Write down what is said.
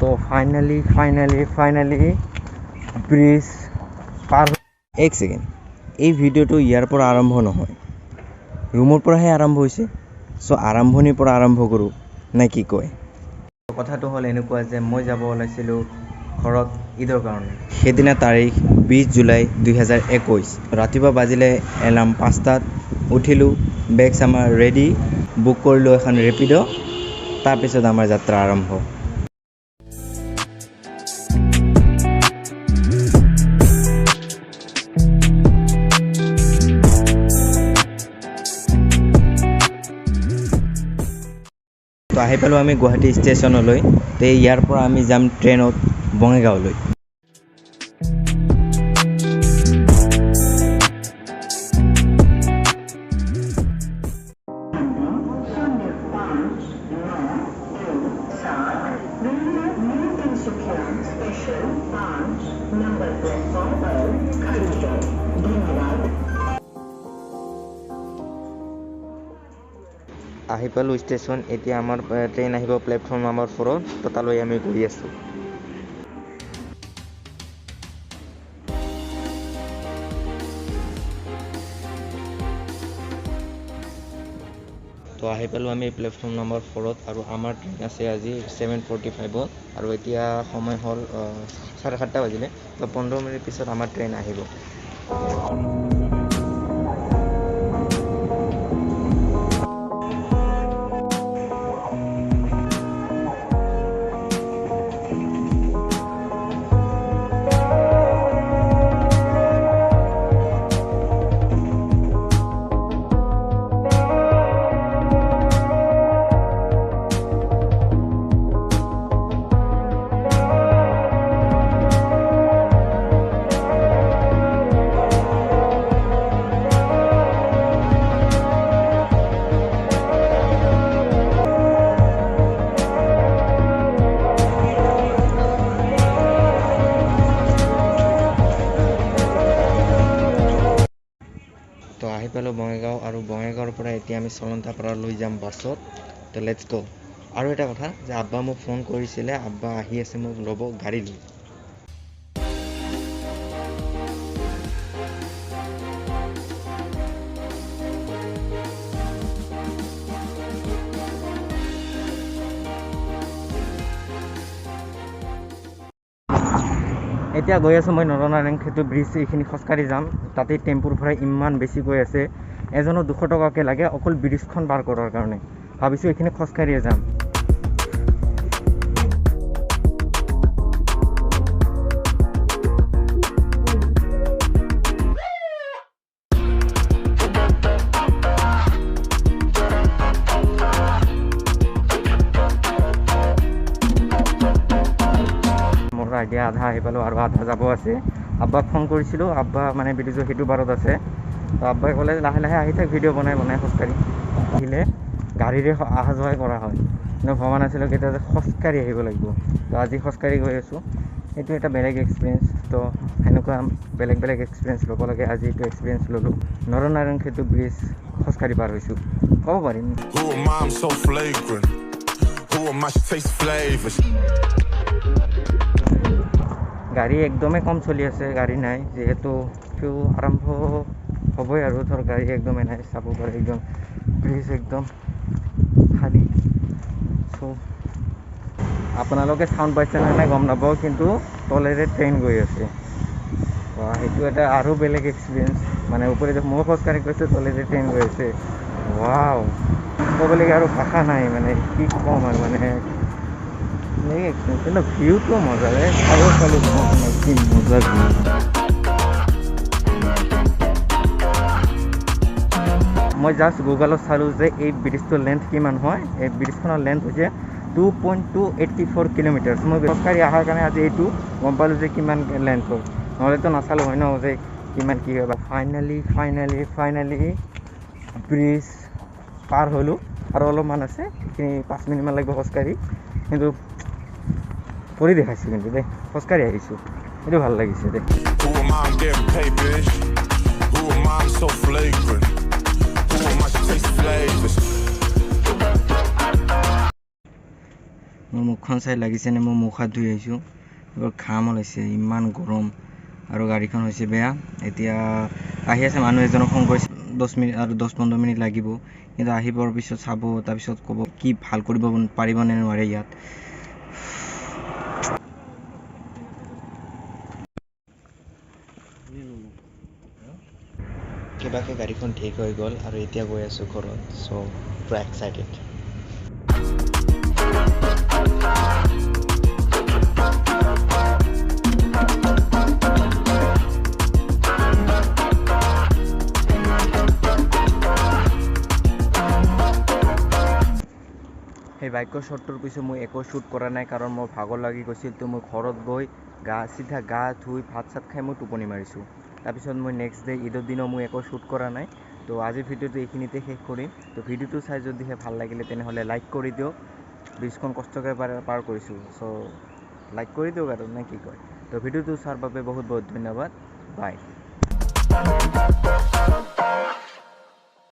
তো finally bridge পাৰ। এক second, এই ভিডিঅ'টো ইয়াৰ পৰা আৰম্ভ নহয়, ৰুমৰ পৰাহে আৰম্ভ হৈছে। চ' আৰম্ভণিৰ পৰা আৰম্ভ কৰোঁ নে কি কয়? কথাটো হ'ল এনেকুৱা যে মই যাব ওলাইছিলোঁ ঘৰত ঈদৰ কাৰণে। সেইদিনা তাৰিখ 20 জুলাই 2021। ৰাতিপুৱা বাজিলে এলাৰ্ম 5টাত। উঠিলোঁ, বেগছ আমাৰ ৰেডি, বুক কৰিলোঁ এখন ৰেপিড'। তাৰপিছত আমাৰ যাত্ৰা আৰম্ভ। তো আহি পালোঁ আমি গুৱাহাটী ষ্টেচনলৈ। তো ইয়াৰ পৰা আমি যাম ট্ৰেইনত বঙাইগাঁৱলৈ। আহি পালোঁ ষ্টেচন। এতিয়া আমাৰ ট্ৰেইন আহিব প্লেটফৰ্ম নম্বৰ 4। তো তালৈ আমি গৈ আছোঁ। তো আহি পালোঁ আমি প্লেটফৰ্ম নম্বৰ 4ত আৰু আমাৰ ট্ৰেইন আছে আজি 7:45ত আৰু এতিয়া সময় হ'ল 7:30 বাজিলে। তো 15 মিনিট পিছত আমাৰ ট্ৰেইন আহিব। তো আহি পালোঁ বঙাইগাঁও আৰু বঙাইগাঁৱৰ পৰা এতিয়া আমি চলন্তাপাৰালৈ যাম বাছত। তো লেটছ গ'। আৰু এটা কথা যে আব্বা মোক ফোন কৰিছিলে, আব্বা আহি আছে মোক ল'ব গাড়ী লৈ। এতিয়া গৈ আছোঁ মই নৰনাৰায়ণ সেতু ব্ৰিজ। এইখিনি খোজকাঢ়ি যাম। তাতে টেম্পুৰ ভাড়া ইমান বেছি গৈ আছে, এজনৰ 200 টকাকৈ লাগে অকল ব্ৰিজখন পাৰ কৰাৰ কাৰণে। ভাবিছোঁ এইখিনি খোজকাঢ়িয়ে যাম। আইডিয়া আধা আহি পালোঁ আৰু আধা যাব আছে। আব্বাক ফোন কৰিছিলোঁ, আব্বা মানে ব্ৰিজৰ সেইটো বাৰত আছে। তো আব্বাই ক'লে লাহে লাহে আহি থাক, ভিডিঅ' বনাই খোজকাঢ়ি। আহিলে গাড়ীৰে অহা যোৱাই কৰা হয়, কিন্তু ভবা নাছিলোঁ কেতিয়া যে খোজকাঢ়ি আহিব লাগিব। তো আজি খোজকাঢ়ি গৈ আছোঁ। এইটো এটা বেলেগ এক্সপিৰিয়েঞ্চ। তো সেনেকুৱা বেলেগ এক্সপিৰিয়েঞ্চ ল'ব লাগে। আজি এইটো এক্সপিৰিয়েঞ্চ ল'লোঁ। নৰনাৰায়ণ সেতু ব্ৰিজ খোজকাঢ়ি পাৰ হৈছোঁ ক'ব পাৰিম। গাড়ী একদমেই কম চলি আছে, গাড়ী নাই যিহেতু আৰম্ভ হ'বই আৰু ধৰ গাড়ী একদমেই নাই। চাব পাৰে একদম ব্ৰিজ একদম খালী। চ' আপোনালোকে চাউণ্ড পাইছে নে নাই গম নাপাওঁ, কিন্তু তলেৰে ট্ৰেইন গৈ আছে। সেইটো এটা আৰু বেলেগ এক্সপিৰিয়েঞ্চ। মানে ওপৰে মই খোজকাঢ়ি গৈছোঁ, তলেৰে ট্ৰেইন গৈ আছে। ৱাও, ক'বলগীয়া আৰু ভাষা নাই, মানে কি ক'ম আৰু মানে কিন্তু ভিউটো মজা ৰে। চাৰিওফালে কি মজা ভিউ। মই জাষ্ট গুগলত চালোঁ যে এই ব্ৰিজটোৰ লেন্থ কিমান হয়। এই ব্ৰিজখনৰ লেন্থ হৈছে 2.284 কিলোমিটাৰ। মই খোজকাঢ়ি অহাৰ কাৰণে আজি এইটো গম পালোঁ যে কিমান লেন্থ হয়, নহ'লেতো নাচালোঁ হয় ন যে কিমান কি হয়। ফাইনেলি ব্ৰিজ পাৰ হ'লোঁ আৰু অলপমান আছে, সেইখিনি 5 মিনিটমান লাগিব খোজকাঢ়ি। কিন্তু কৰি দেখাইছোঁ, কিন্তু দেই খোজকাঢ়ি আহিছোঁ, এইটো ভাল লাগিছে দেই। মোৰ মুখখন চাই লাগিছেনে মই মুখ হাত ধুই আহিছোঁ, এবাৰ ঘাম ওলাইছে, ইমান গৰম আৰু গাড়ীখন হৈছে বেয়া। এতিয়া আহি আছে, মানুহ এজনক ফোন কৰিছে 10 মিনিট আৰু 10-15 মিনিট লাগিব, কিন্তু আহি পোৱাৰ পিছত চাব, তাৰপিছত ক'ব কি ভাল কৰিব পাৰিবনে নোৱাৰে ইয়াত। কিবাকৈ গাড়ীখন ঠিক হৈ গ'ল আৰু এতিয়া গৈ আছোঁ ঘৰত, চ' পুৰা এক্সাইটেড। সেই বাইকৰ শ্বটটোৰ পিছত মই একো শ্বুট কৰা নাই, কাৰণ মোৰ ভাগৰ লাগি গৈছিল। তো মই ঘৰত গৈ চিধা গা ধুই ভাত চাত খাই মই টোপনি মাৰিছোঁ। তাৰপিছত মই নেক্সট ডে ঈদৰ দিনাও মই একো শ্বুট কৰা নাই। তো আজিৰ ভিডিঅ'টো এইখিনিতে শেষ কৰিম। তো ভিডিঅ'টো চাই যদিহে ভাল লাগিলে তেনেহ'লে লাইক কৰি দিয়ক। 20খন কষ্টকৈ পাৰ কৰিছোঁ, চ' লাইক কৰি দিয়ক আৰু নে কি কয়। তো ভিডিঅ'টো চোৱাৰ বাবে বহুত বহুত ধন্যবাদ। বাই।